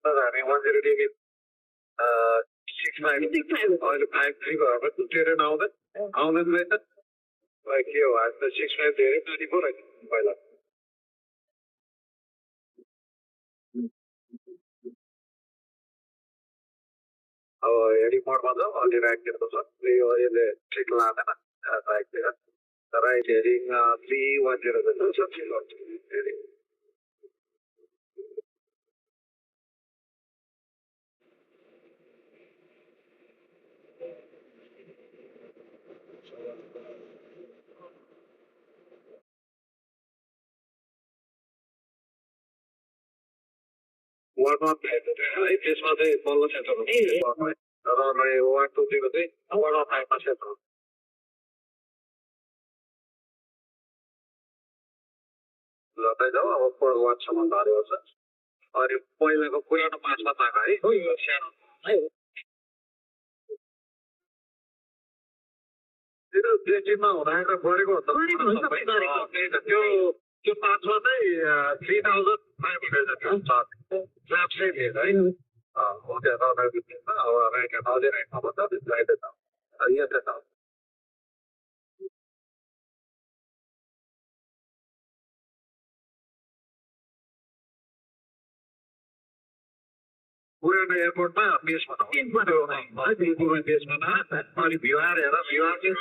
हामी 108 6 अहिले 5 3 घरमा ट्रेन आउँदैन रहेछ के हो आज त 6 धेरै माथि पो रहेछ पहिला अब रिपोर्टमा त अलि राखिदिएको छ यो यसले ठिक लाग्दैन राखिदिएर राइट हेरिङ 310 छ हेरिङ वार्डमा है त्यसमा चाहिँ बल्ल क्षेत्र र वार्ड 2 3 को चाहिँ वार्डमा 5 मा क्षेत्र लड्दै जाऊ अब 4 वार्डसम्म धर्यो छ अनि पहिलाको पुरानो 5 मा ताका है यो सानो है त्यो जेटिमा हुँदा गरेको त्यो त्यो 5 मा चाहिँ 3500 स्ल्याब चाहिँ लिएर है हो त्यो रडर अब राइट अझै राइट नभन्दा राइट छ यो चाहिँ छ पुरानो एयरपोर्टमा बेसमा बेसमा अनि भिवार हेर भिवार चाहिँ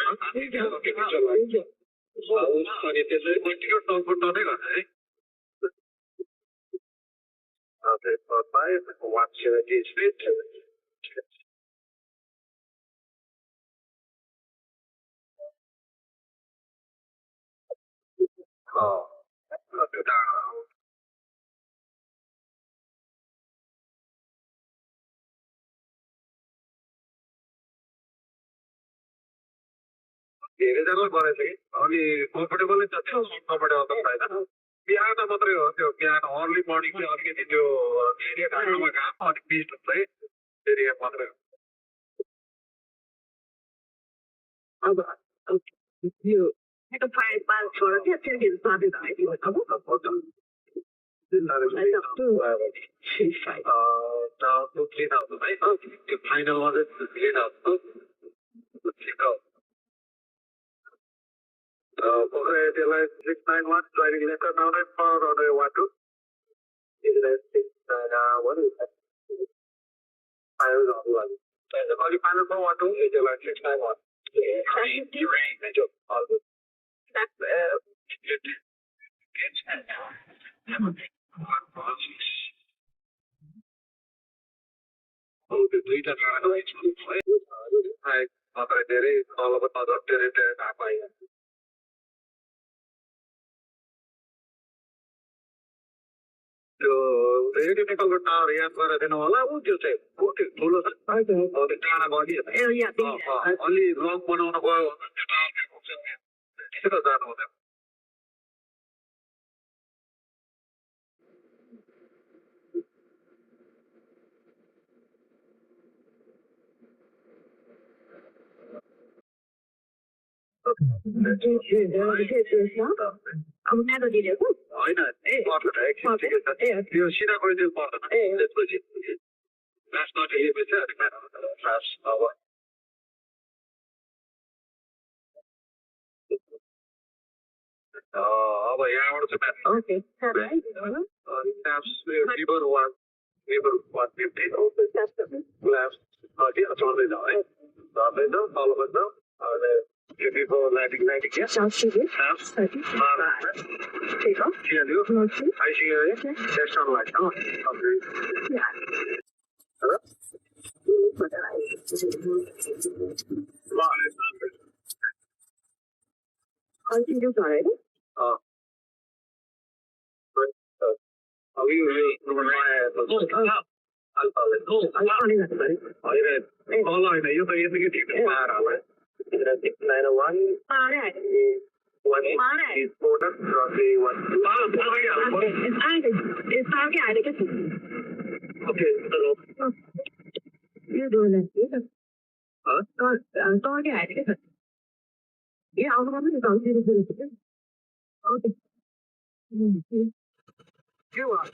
अनि त्यसै कन्टिन्यू टाउको टनै गर्ने है Okay, for 5, 170 feet. Oh, धेरैजना गरेछ कि अनि कम्फर्टेबल छ त्यो कम्फर्टेबल त छैन बिहान मात्रै हो त्यो बिहान अर्ली मर्निङ चाहिँ अलिकति त्यो धेरै घाँमा घाम अनि पिच चाहिँ फेरि मात्रै हो अब यो त्यो फाइल पाल छोडेर त्यो चाहिँ साथी भाइ अब त्यो फाइनलमा चाहिँ त्यसलाई 691 driving letter down and for order 12 is that 691 I was on one the only final for 12 is like 691 धेरै तलको नजर धेरै पाएँ त्यो रेडियोको टावर याद गरेर दिनु होला ऊ त्यो चाहिँ ठुलो छ त्यो टाढा गरी अलि रङ बनाउनु गयो त्यसो जानु हुँदैन अब मेरो दिएको होइन त्यो सिधा गरिदिनु पर्दैन त्यसपछि क्लास नठिकेपछि क्लास अब यहाँबाट चाहिँ रिभर 150 क्लास 30 चढ्दै जाऊ है चढ्दै जाऊ तल जाऊ अनि Before landing, yes. South City. South City. Take off. Yeah, do. I see you. Okay. That's not like. Oh, okay. Yeah. Hello? Continue, sorry. Are you really? You can 691 is product okay you do that yeah I'll come to okay you are